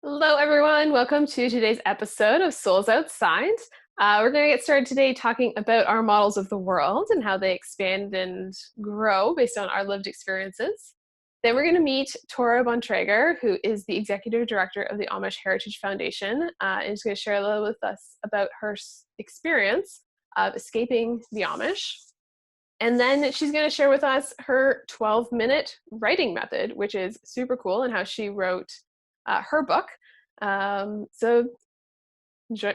Hello, everyone. Welcome to today's episode of Souls Outside. We're going to get started today talking about our models of the world and how they expand and grow based on our lived experiences. Then we're going to meet Torah Bontrager, who is the executive director of the Amish Heritage Foundation, and she's going to share a little with us about her experience of escaping the Amish. And then she's going to share with us her 12-minute writing method, which is super cool, and how she wrote her book. So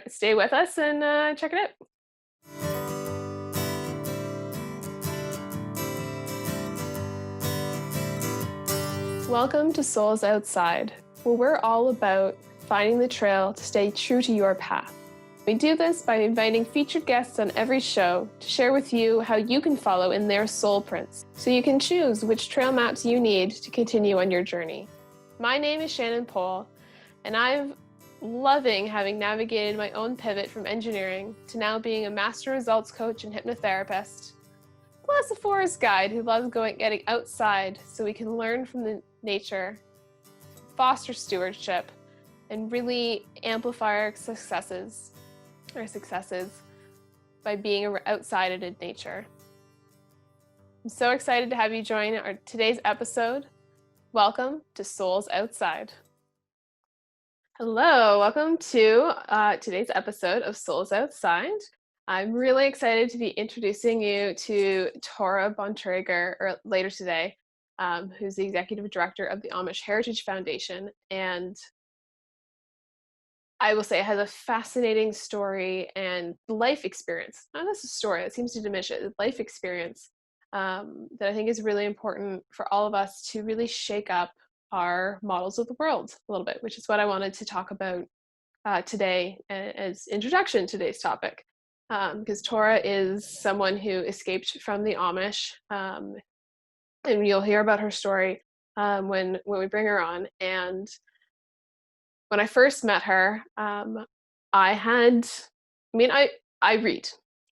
stay with us and check it out. Welcome to Souls Outside, where we're all about finding the trail to stay true to your path. We do this by inviting featured guests on every show to share with you how you can follow in their soul prints, so you can choose which trail maps you need to continue on your journey. My name is Shannon Pohl, and I'm loving having navigated my own pivot from engineering to now being a master results coach and hypnotherapist, plus a forest guide who loves getting outside so we can learn from the nature, foster stewardship, and really amplify our successes by being outside in nature. I'm so excited to have you join today's episode. Welcome to Souls Outside. Hello, welcome to today's episode of Souls Outside. I'm really excited to be introducing you to Torah Bontrager later today, who's the executive director of the Amish Heritage Foundation. And I will say it has a fascinating story and life experience. Not just a story, that seems to diminish it, life experience that I think is really important for all of us to really shake up our models of the world a little bit, which is what I wanted to talk about today as introduction to today's topic. Because Torah is someone who escaped from the Amish, and you'll hear about her story when we bring her on. And when I first met her,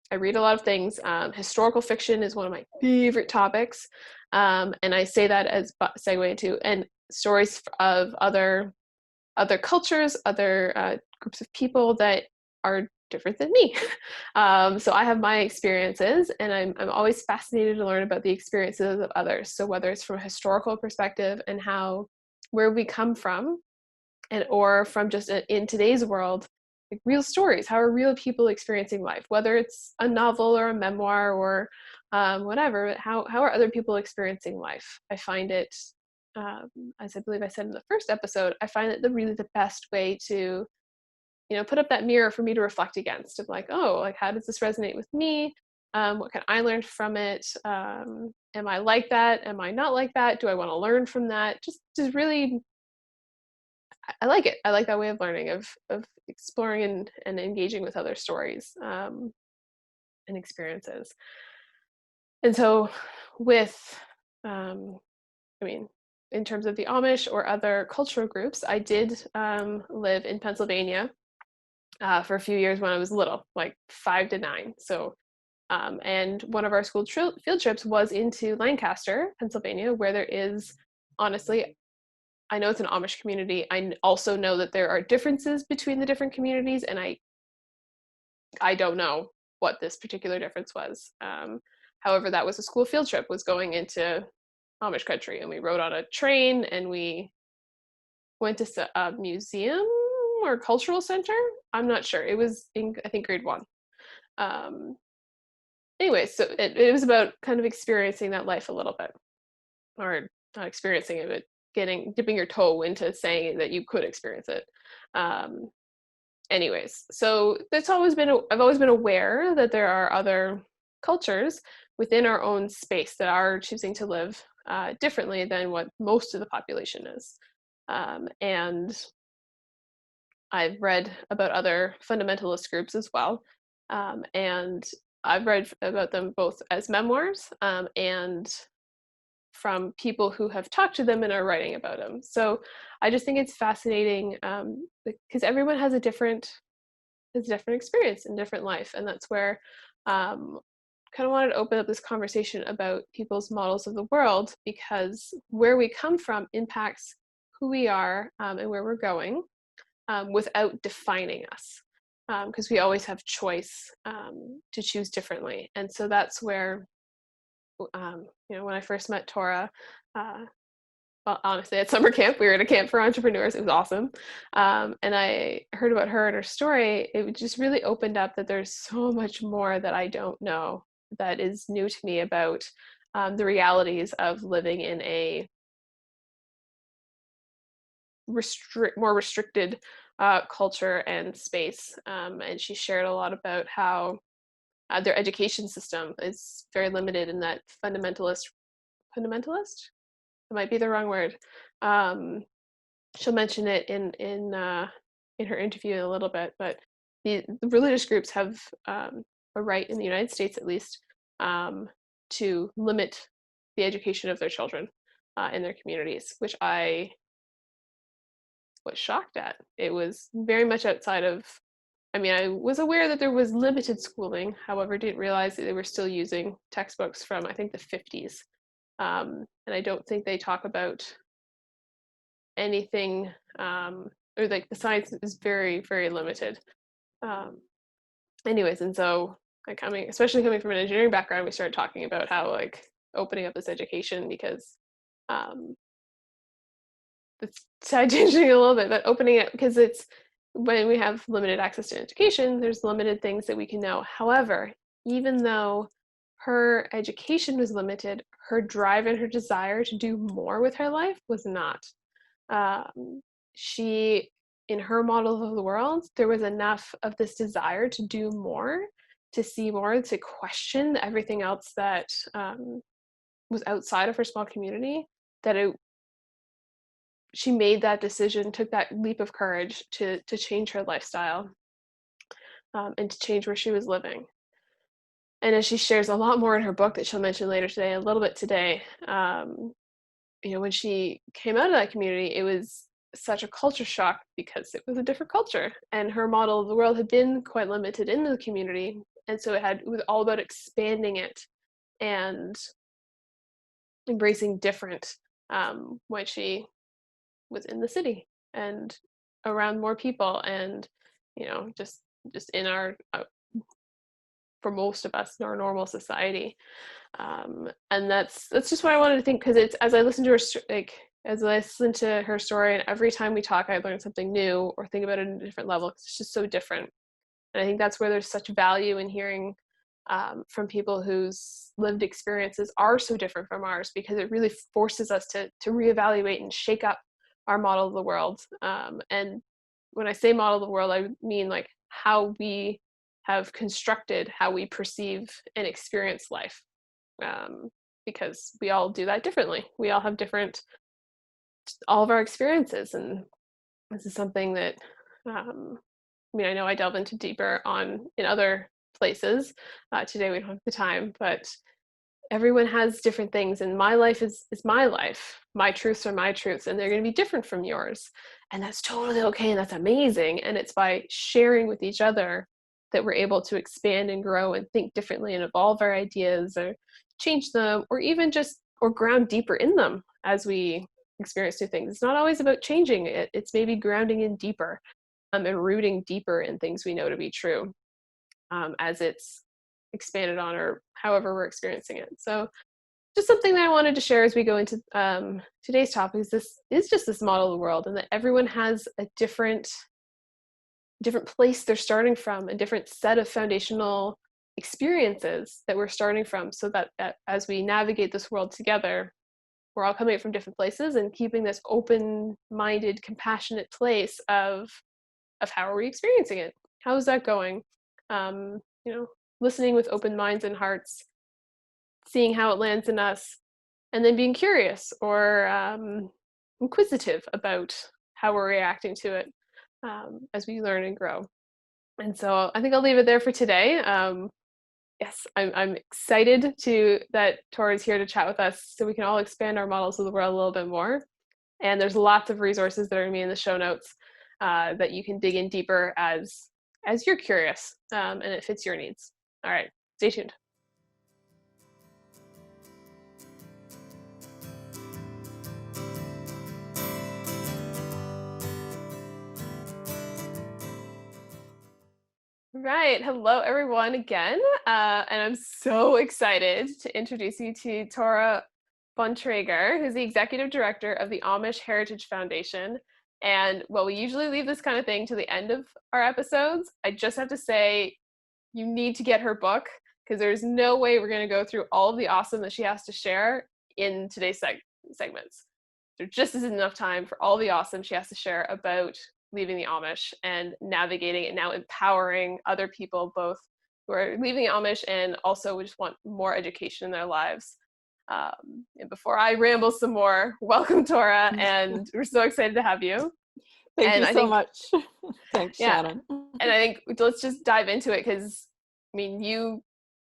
I read a lot of things. Historical fiction is one of my favorite topics, and I say that as segue into and stories of other cultures, other groups of people that are different than me. So I have my experiences, and I'm always fascinated to learn about the experiences of others. So whether it's from a historical perspective and where we come from, or from just in today's world, like real stories. How are real people experiencing life? Whether it's a novel or a memoir or whatever, how are other people experiencing life? I find it, as I believe I said in the first episode, I find it really the best way to, put up that mirror for me to reflect against of like, oh, like how does this resonate with me? What can I learn from it? Am I like that? Am I not like that? Do I want to learn from that? Just really, I like it. I like that way of learning, of exploring and engaging with other stories and experiences. And so with, in terms of the Amish or other cultural groups, I did live in Pennsylvania for a few years when I was little, like 5 to 9. So, and one of our school field trips was into Lancaster, Pennsylvania, where there is, honestly, I know it's an Amish community. I also know that there are differences between the different communities, and I don't know what this particular difference was. However, that was a school field trip, was going into Amish country, and we rode on a train, and we went to a museum or cultural center. I'm not sure. It was in, I think, grade 1. Anyway, so it was about kind of experiencing that life a little bit, or not experiencing it, but dipping your toe into saying that you could experience it. Anyways, so I've always been aware that there are other cultures within our own space that are choosing to live differently than what most of the population is. And I've read about other fundamentalist groups as well. And I've read about them both as memoirs and from people who have talked to them and are writing about them. So I just think it's fascinating because everyone has a different experience and different life. And that's where kind of wanted to open up this conversation about people's models of the world, because where we come from impacts who we are and where we're going. without defining us, because we always have choice to choose differently. And so that's where, when I first met Torah, well, honestly, at summer camp, we were at a camp for entrepreneurs. It was awesome. And I heard about her and her story. It just really opened up that there's so much more that I don't know that is new to me about the realities of living in a more restricted culture and space. And she shared a lot about how their education system is very limited in that fundamentalist? It might be the wrong word. Um, she'll mention it in her interview a little bit, but the religious groups have a right in the United States, at least, to limit the education of their children in their communities, which I was shocked at. It was very much outside of. I mean, I was aware that there was limited schooling, however, didn't realize that they were still using textbooks from, I think, the 50s. And I don't think they talk about anything, or like the science is very, very limited. Um, Anyways, and so like especially coming from an engineering background, we started talking about how like opening up this education because um, it's side changing a little bit, but opening it because it's when we have limited access to education, there's limited things that we can know. However, even though her education was limited, her drive and her desire to do more with her life was not. She, in her model of the world, there was enough of this desire to do more, to see more, to question everything else that was outside of her small community, that she made that decision, took that leap of courage to change her lifestyle and to change where she was living. And as she shares a lot more in her book that she'll mention later today, a little bit today, when she came out of that community, it was such a culture shock because it was a different culture, and her model of the world had been quite limited in the community, and so it was all about expanding it and embracing different when she was in the city and around more people, and just in our for most of us in our normal society. And that's just what I wanted to think, because it's as I listen to her as I listen to her story, and every time we talk I learn something new or think about it in a different level, because it's just so different. And I think that's where there's such value in hearing from people whose lived experiences are so different from ours, because it really forces us to reevaluate and shake up our model of the world. And when I say model of the world, I mean like how we have constructed how we perceive and experience life, because we all do that differently. We all have all of our experiences, and this is something that I know I delve into deeper on in other places. Today we don't have the time, but everyone has different things, and my life is my life. My truths are my truths, and they're going to be different from yours, and that's totally okay, and that's amazing. And it's by sharing with each other that we're able to expand and grow and think differently and evolve our ideas, or change them, or even just or ground deeper in them as we experience new things. It's not always about changing it. It's maybe grounding in deeper, and rooting deeper in things we know to be true, as it's expanded on, or however we're experiencing it. So just something that I wanted to share as we go into today's topic is this is just this model of the world, and that everyone has a different place they're starting from, a different set of foundational experiences that we're starting from, so that as we navigate this world together, we're all coming from different places, and keeping this open-minded, compassionate place of how are we experiencing it? How is that going? Um, Listening with open minds and hearts, seeing how it lands in us, and then being curious or inquisitive about how we're reacting to it, as we learn and grow. And so I think I'll leave it there for today. Yes, I'm excited that Tora is here to chat with us, so we can all expand our models of the world a little bit more. And there's lots of resources that are going to be in the show notes that you can dig in deeper as you're curious, and it fits your needs. All right, stay tuned. right. Hello, everyone, again. And I'm so excited to introduce you to Torah Bontrager, who's the executive director of the Amish Heritage Foundation. And while we usually leave this kind of thing to the end of our episodes, I just have to say you need to get her book because there's no way we're going to go through all of the awesome that she has to share in today's segments. There just isn't enough time for all the awesome she has to share about leaving the Amish and navigating it, now empowering other people, both who are leaving the Amish and also just want more education in their lives. And before I ramble some more, welcome, Torah, and we're so excited to have you. Thank and you I so think, much. Thanks, yeah, Shannon. and I think let's just dive into it because, I mean, you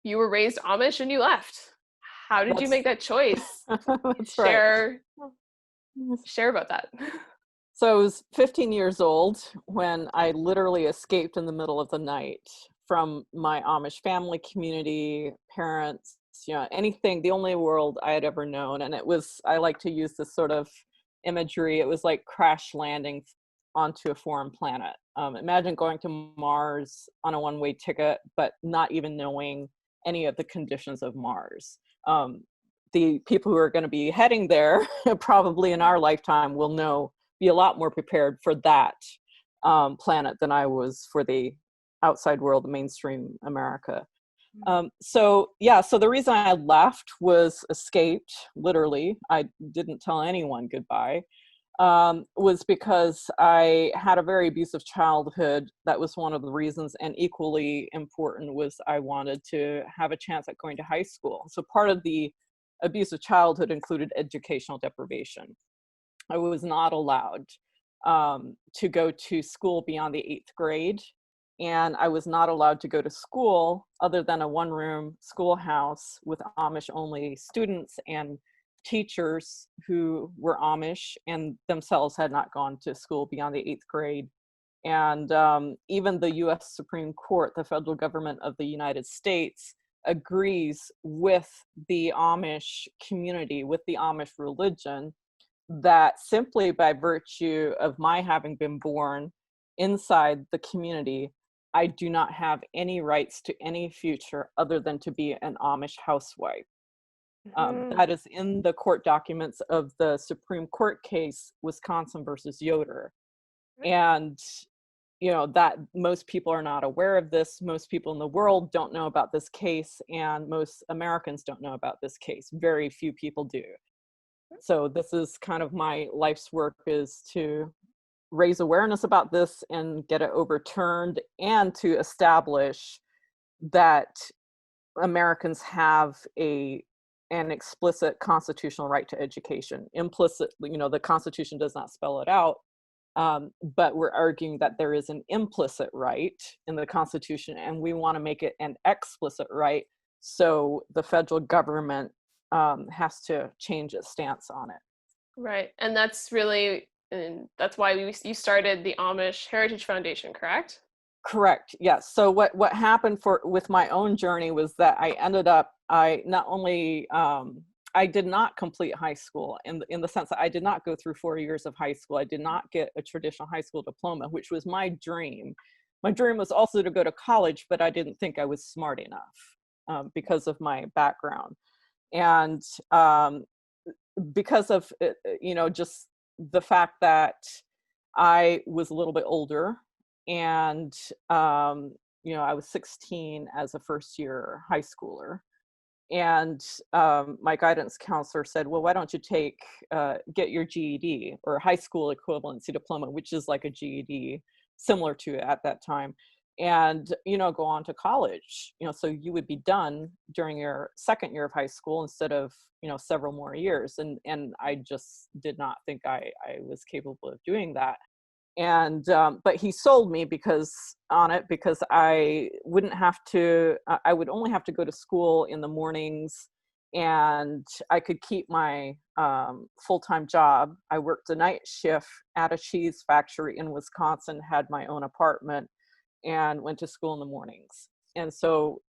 were raised Amish and you left. How did you make that choice? That's right. Share about that. So I was 15 years old when I literally escaped in the middle of the night from my Amish family community, parents, anything, the only world I had ever known. And I like to use this sort of imagery. It was like crash landing onto a foreign planet. Imagine going to Mars on a one-way ticket, but not even knowing any of the conditions of Mars. The people who are going to be heading there, probably in our lifetime, will be a lot more prepared for that planet than I was for the outside world, the mainstream America. So the reason I left was escaped, literally. I didn't tell anyone goodbye. Was because I had a very abusive childhood. That was one of the reasons, and equally important was I wanted to have a chance at going to high school. So part of the abusive childhood included educational deprivation. I was not allowed to go to school beyond the 8th grade, and I was not allowed to go to school other than a one-room schoolhouse with Amish-only students and teachers who were Amish and themselves had not gone to school beyond the 8th grade. And even the U.S. Supreme Court, the federal government of the United States, agrees with the Amish community, with the Amish religion, that simply by virtue of my having been born inside the community, I do not have any rights to any future other than to be an Amish housewife. That is in the court documents of the Supreme Court case, Wisconsin versus Yoder. And, that most people are not aware of this. Most people in the world don't know about this case, and most Americans don't know about this case. Very few people do. So this is kind of my life's work, is to raise awareness about this and get it overturned, and to establish that Americans have an explicit constitutional right to education. Implicitly, the Constitution does not spell it out, but we're arguing that there is an implicit right in the Constitution, and we want to make it an explicit right. So the federal government has to change its stance on it. Right, and that's why you started the Amish Heritage Foundation, correct? Correct. Yes. So what happened with my own journey was that I not only I did not complete high school in the sense that I did not go through 4 years of high school. I did not get a traditional high school diploma, which was my dream. My dream was also to go to college, but I didn't think I was smart enough because of my background. And because of just the fact that I was a little bit older, and I was 16 as a first year high schooler, and my guidance counselor said, well, why don't you get your GED, or high school equivalency diploma, which is like a GED, similar to it at that time, and go on to college, so you would be done during your second year of high school instead of several more years. And I just did not think I was capable of doing that. And but he sold me because I would only have to go to school in the mornings, and I could keep my full-time job. I worked a night shift at a cheese factory in Wisconsin, had my own apartment, and went to school in the mornings. And so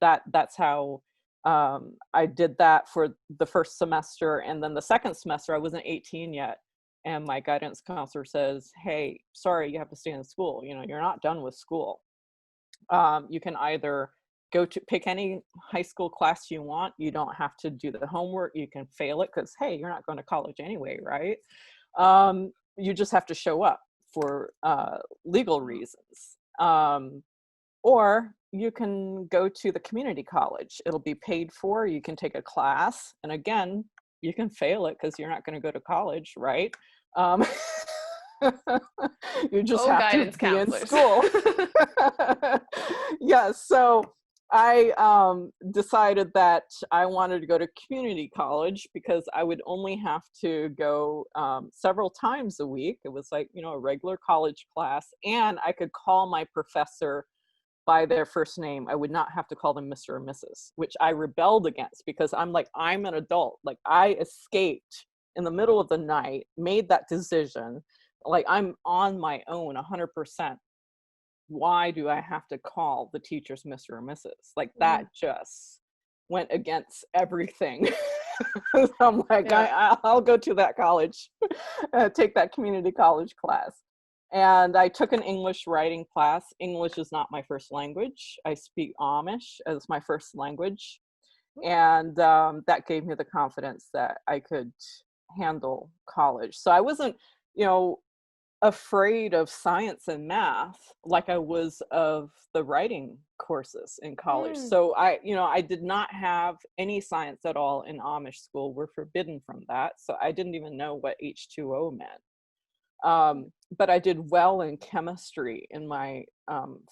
that's how I did that for the first semester. And then the second semester, I wasn't 18 yet, and my guidance counselor says, hey, sorry, you have to stay in school. You're not done with school. You can either go to pick any high school class you want. You don't have to do the homework. You can fail it because, hey, you're not going to college anyway, right? You just have to show up for legal reasons. Or you can go to the community college. It'll be paid for. You can take a class. And again, you can fail it because you're not going to go to college, right? Um, you just Oh, have to guidance be in counselors. school. Yes. So I decided that I wanted to go to community college because I would only have to go several times a week. It was like, a regular college class, and I could call my professor by their first name. I would not have to call them Mr. or Mrs., which I rebelled against because I'm like, I'm an adult. Like, I escaped in the middle of the night, made that decision. Like, I'm on my own 100%. Why do I have to call the teachers Mr. or Mrs.? Like, that just went against everything. I'm like, I'll go to that college, take that community college class. And I took an English writing class. English is not my first language. I speak Amish as my first language. And that gave me the confidence that I could handle college. So I wasn't, afraid of science and math like I was of the writing courses in college. So I did not have any science at all in Amish school. We're forbidden from that. So I didn't even know what H2O meant. But I did well in chemistry in my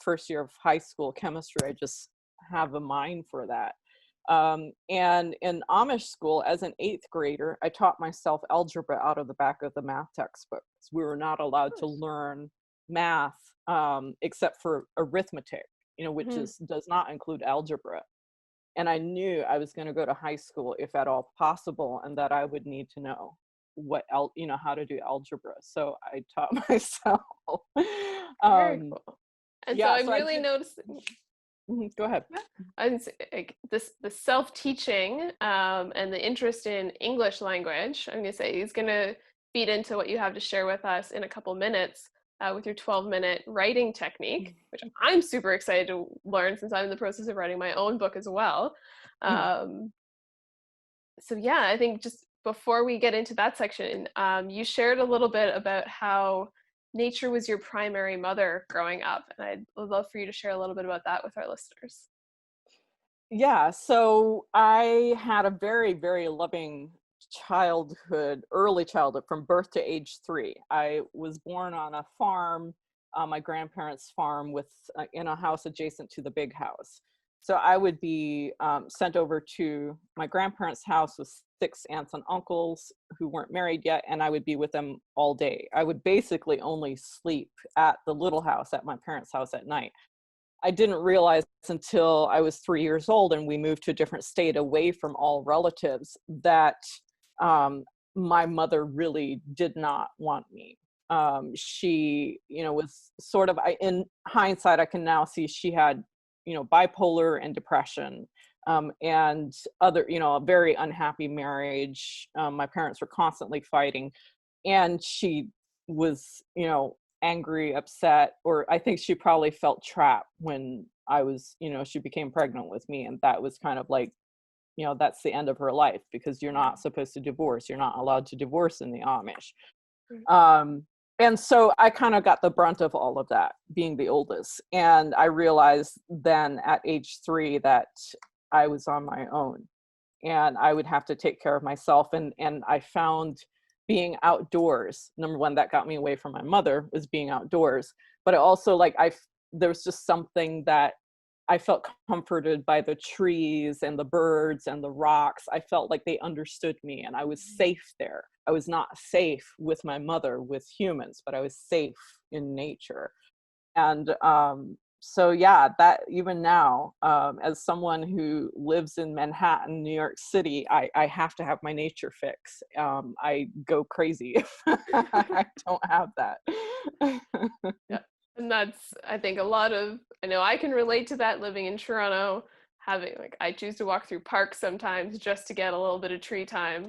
first year of high school chemistry. I just have a mind for that. And in Amish school, as an 8th grader, I taught myself algebra out of the back of the math textbooks. We were not allowed to learn math except for arithmetic, which does not include algebra. And I knew I was going to go to high school, if at all possible, and that I would need to know how to do algebra. So I taught myself. Very cool. And so I'm so really noticing. Go ahead. And like the self-teaching and the interest in English language, I'm going to say, is going to feed into what you have to share with us in a couple minutes with your 12-minute writing technique, which I'm super excited to learn since I'm in the process of writing my own book as well. So yeah, I think just before we get into that section, you shared a little bit about how nature was your primary mother growing up, and I'd love for you to share a little bit about that with our listeners. Yeah, so I had a very, very loving early childhood from birth to age 3. I was born on a farm, my grandparents' farm, in a house adjacent to the big house. So I would be sent over to my grandparents' house with 6 aunts and uncles who weren't married yet, and I would be with them all day. I would basically only sleep at the little house at my parents' house at night. I didn't realize until I was 3 years old and we moved to a different state away from all relatives that my mother really did not want me. She, was sort of, in hindsight, I can now see she had, bipolar and depression, and other, a very unhappy marriage. My parents were constantly fighting, and she was, angry, upset, or I think she probably felt trapped when I was, she became pregnant with me. And that was kind of like, that's the end of her life, because you're not supposed to divorce. You're not allowed to divorce in the Amish. And so I kind of got the brunt of all of that, being the oldest. And I realized then at age 3 that I was on my own and I would have to take care of myself. And I found being outdoors, number one, that got me away from my mother, was being outdoors. But I also, there was just something that I felt comforted by the trees and the birds and the rocks. I felt like they understood me and I was safe there. I was not safe with my mother, with humans, but I was safe in nature. And so yeah, that even now, as someone who lives in Manhattan, New York City, I have to have my nature fix. I go crazy if I don't have that. Yeah. And that's, I think, I know I can relate to that living in Toronto, I choose to walk through parks sometimes just to get a little bit of tree time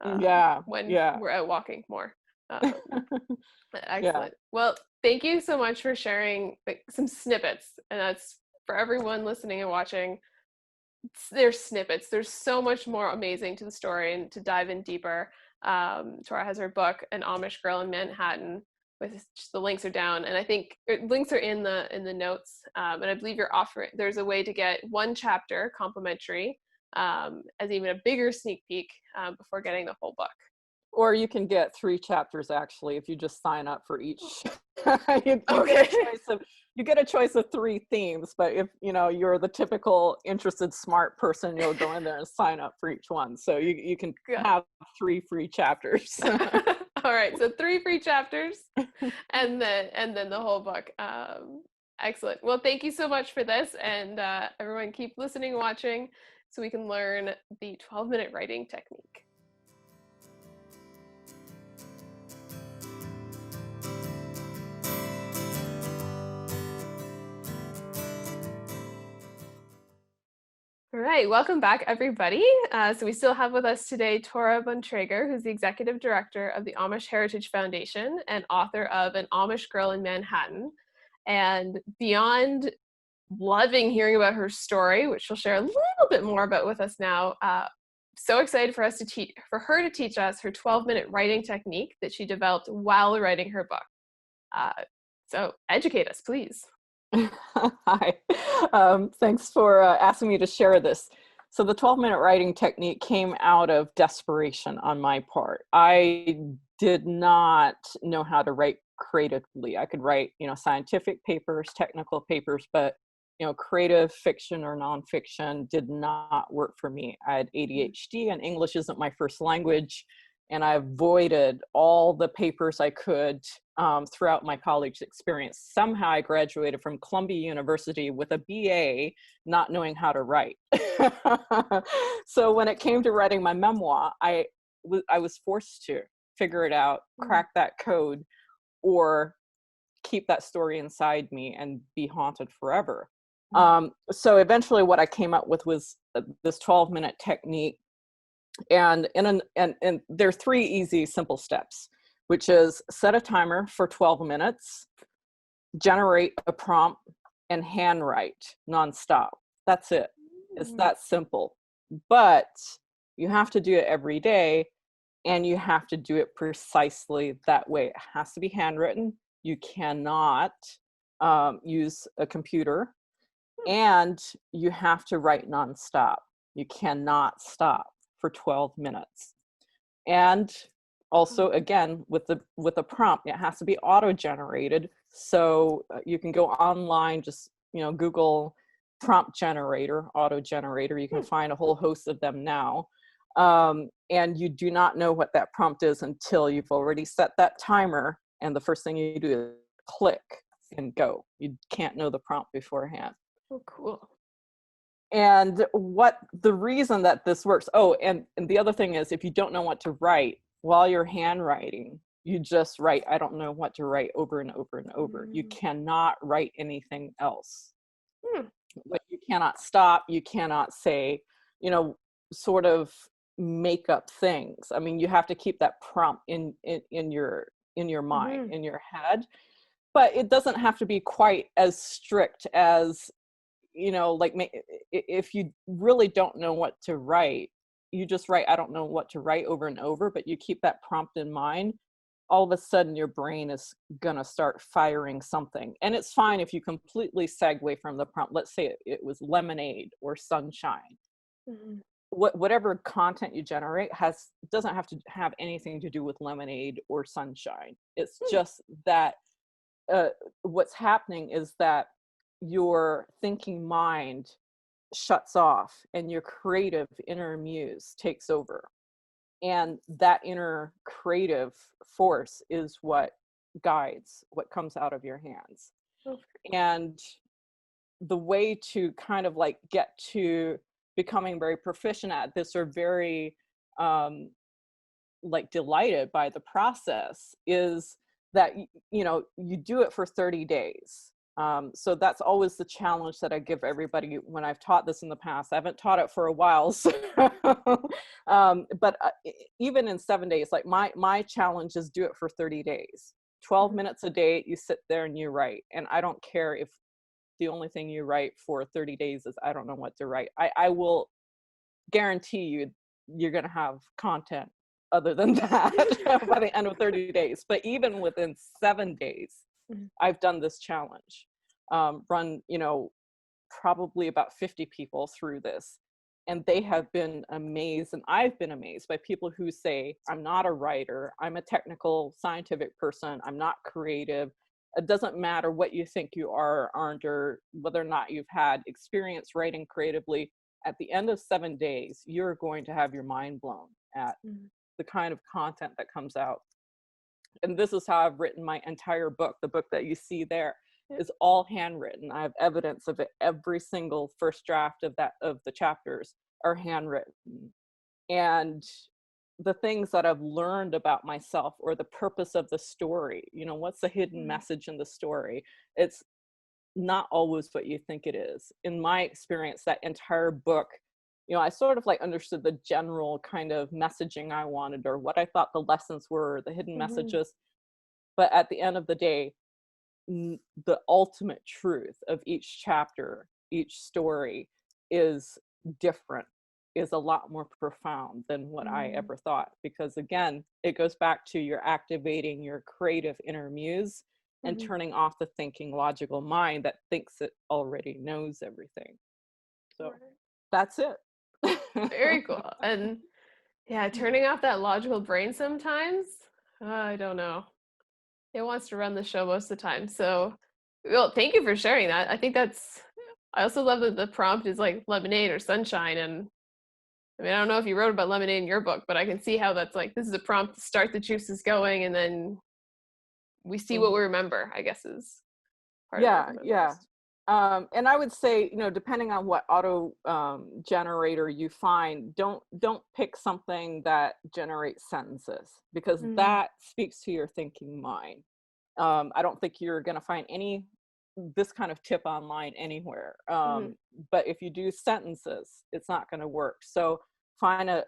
when we're out walking more. Excellent. Yeah. Well, thank you so much for sharing like some snippets, and that's for everyone listening and watching. There's snippets. There's so much more amazing to the story, and to dive in deeper. Torah has her book, An Amish Girl in Manhattan, with just, the links are down, and I think links are in the notes. And I believe you're offering. There's a way to get one chapter complimentary, as even a bigger sneak peek before getting the whole book. Or you can get 3 chapters actually if you just sign up for each. you Okay. get a choice of 3 themes, but if you're the typical interested smart person, you'll go in there and sign up for each one. So you can Yeah. have 3 free chapters. All right, so 3 free chapters, and then the whole book. Excellent. Well, thank you so much for this, and everyone keep listening and watching so we can learn the 12-minute writing technique. All right, welcome back, everybody. So we still have with us today Torah Bontrager, who's the executive director of the Amish Heritage Foundation and author of An Amish Girl in Manhattan. And beyond loving hearing about her story, which she'll share a little bit more about with us now, so excited for her to teach us her 12-minute writing technique that she developed while writing her book. So educate us, please. Hi. Thanks for asking me to share this. So the 12-minute writing technique came out of desperation on my part. I did not know how to write creatively. I could write, scientific papers, technical papers, but creative fiction or nonfiction did not work for me. I had ADHD and English isn't my first language. And I avoided all the papers I could throughout my college experience. Somehow I graduated from Columbia University with a BA, not knowing how to write. So when it came to writing my memoir, I was forced to figure it out, crack that code, or keep that story inside me and be haunted forever. So eventually what I came up with was this 12-minute technique. And there are 3 easy, simple steps, which is set a timer for 12 minutes, generate a prompt, and handwrite nonstop. That's it. It's that simple. But you have to do it every day, and you have to do it precisely that way. It has to be handwritten. You cannot use a computer, and you have to write nonstop. You cannot stop for 12 minutes. And also, again, with the prompt, it has to be auto-generated. So you can go online, just Google prompt generator, auto generator. You can find a whole host of them now. And you do not know what that prompt is until you've already set that timer. And the first thing you do is click and go. You can't know the prompt beforehand. Oh, cool. And the reason that this works, and the other thing is, if you don't know what to write while you're handwriting, you just write, I don't know what to write, over and over and over. You cannot write anything else. But you cannot stop, you cannot say, sort of make up things. I mean, you have to keep that prompt in your mind, in your head. But it doesn't have to be quite as strict as, like if you really don't know what to write, you just write, I don't know what to write, over and over, but you keep that prompt in mind. All of a sudden your brain is gonna start firing something. And it's fine if you completely segue from the prompt. Let's say it was lemonade or sunshine. Whatever content you generate doesn't have to have anything to do with lemonade or sunshine. It's just that what's happening is that your thinking mind shuts off and your creative inner muse takes over. And that inner creative force is what guides what comes out of your hands. And the way to kind of like get to becoming very proficient at this, or very like delighted by the process, is that you do it for 30 days. So that's always the challenge that I give everybody when I've taught this in the past. I haven't taught it for a while, so but even in 7 days, like my challenge is do it for 30 days. 12 minutes a day, you sit there and you write. And I don't care if the only thing you write for 30 days is I don't know what to write. I will guarantee you you're going to have content other than that by the end of 30 days. But even within 7 days, I've done this challenge, run, probably about 50 people through this. And they have been amazed, and I've been amazed by people who say, I'm not a writer, I'm a technical, scientific person, I'm not creative. It doesn't matter what you think you are or aren't, or whether or not you've had experience writing creatively. At the end of 7 days, you're going to have your mind blown at the kind of content that comes out. And this is how I've written my entire book. The book that you see there is all handwritten. I have evidence of it. Every single first draft of the chapters are handwritten. And the things that I've learned about myself, or the purpose of the story, what's the hidden message in the story? It's not always what you think it is. In my experience, that entire book, I sort of like understood the general kind of messaging I wanted, or what I thought the lessons were, the hidden messages. But at the end of the day, the ultimate truth of each chapter, each story is different, is a lot more profound than what I ever thought. Because again, it goes back to you're activating your creative inner muse and turning off the thinking logical mind that thinks it already knows everything. So that's it. Very cool. And yeah, turning off that logical brain sometimes, I don't know. It wants to run the show most of the time. So, well, thank you for sharing that. I also love that the prompt is like lemonade or sunshine. And I mean, I don't know if you wrote about lemonade in your book, but I can see how that's like, this is a prompt to start the juices going, and then we see what we remember, I guess, is part of it. Yeah. And I would say, depending on what auto generator you find, don't pick something that generates sentences, because that speaks to your thinking mind. I don't think you're going to find this kind of tip online anywhere. But if you do sentences, it's not going to work. So find a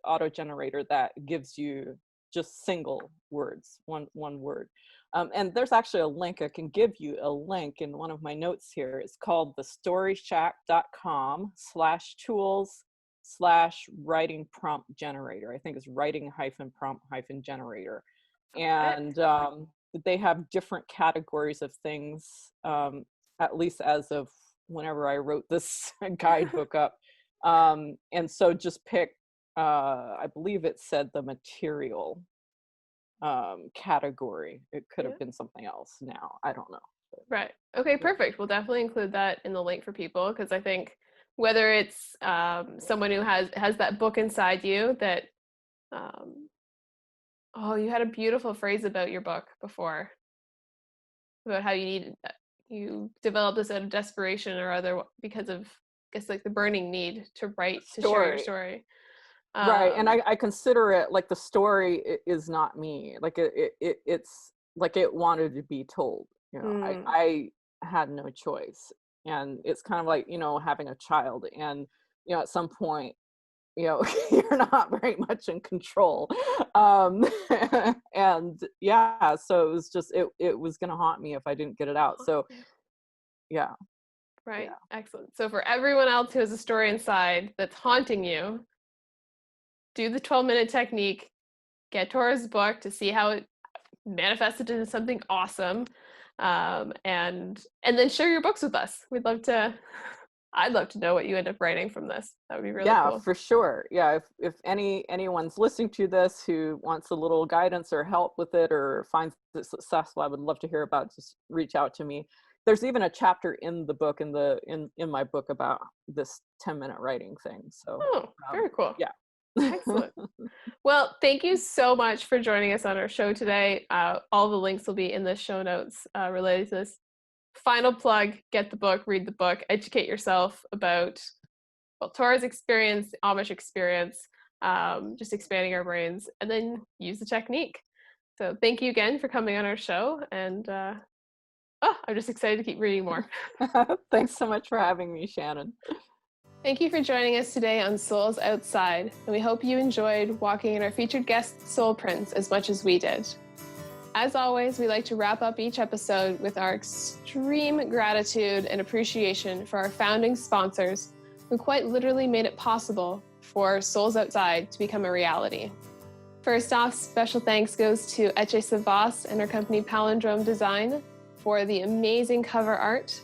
auto generator that gives you just single words, one word. And there's actually a link. I can give you a link in one of my notes here. It's called thestoryshack.com/tools/writing prompt generator. I think it's writing-prompt-generator. And they have different categories of things, at least as of whenever I wrote this guidebook up. And so just pick, I believe it said the material category. It could have been something else now. I don't know. Right. Okay, perfect. We'll definitely include that in the link for people, because I think whether it's someone who has that book inside you that, you had a beautiful phrase about your book before, about how you developed this out of desperation or other, because of, I guess, like the burning need to write, to share your story. Right. And I consider it like the story is not me. Like it's like it wanted to be told. I had no choice. And it's kind of like, having a child, and, at some point, you're not very much in control. And yeah, so it was just, it was going to haunt me if I didn't get it out. So yeah. Right. Yeah. Excellent. So for everyone else who has a story inside that's haunting you, do the 12-minute technique, get Torah's book to see how it manifested into something awesome. And then share your books with us. I'd love to know what you end up writing from this. That would be really cool. Yeah, for sure. Yeah, if anyone's listening to this who wants a little guidance or help with it, or finds it successful, I would love to hear about it. Just reach out to me. There's even a chapter in the book, in my book, about this 10-minute writing thing. So very cool. Yeah. Excellent. Well, thank you so much for joining us on our show today. All the links will be in the show notes related to this. Final plug: get the book, read the book, educate yourself about Torah's experience, Amish experience, just expanding our brains, and then use the technique. So thank you again for coming on our show, and I'm just excited to keep reading more. Thanks so much for having me, Shannon. Thank you for joining us today on Souls Outside, and we hope you enjoyed walking in our featured guest soul prints as much as we did. As always, we like to wrap up each episode with our extreme gratitude and appreciation for our founding sponsors who quite literally made it possible for Souls Outside to become a reality. First off, special thanks goes to Etche Savas and her company Palindrome Design for the amazing cover art,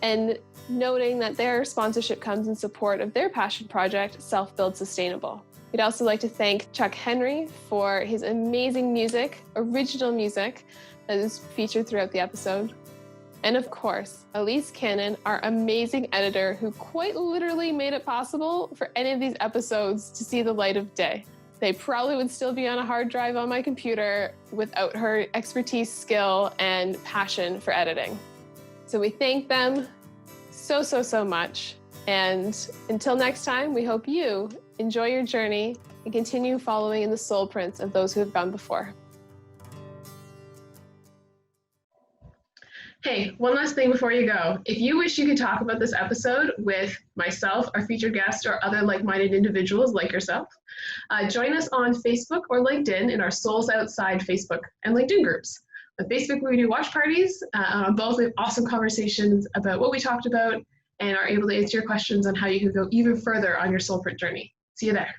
and noting that their sponsorship comes in support of their passion project, Self Build Sustainable. We'd also like to thank Chuck Henry for his amazing music, original music, that is featured throughout the episode. And of course, Elise Cannon, our amazing editor, who quite literally made it possible for any of these episodes to see the light of day. They probably would still be on a hard drive on my computer without her expertise, skill, and passion for editing. So we thank them so much. And until next time, we hope you enjoy your journey and continue following in the soul prints of those who have gone before. Hey, one last thing before you go. If you wish you could talk about this episode with myself, our featured guest, or other like-minded individuals like yourself, join us on Facebook or LinkedIn in our Souls Outside Facebook and LinkedIn groups. On Facebook, we do watch parties. On both, we have awesome conversations about what we talked about and are able to answer your questions on how you can go even further on your soul print journey. See you there.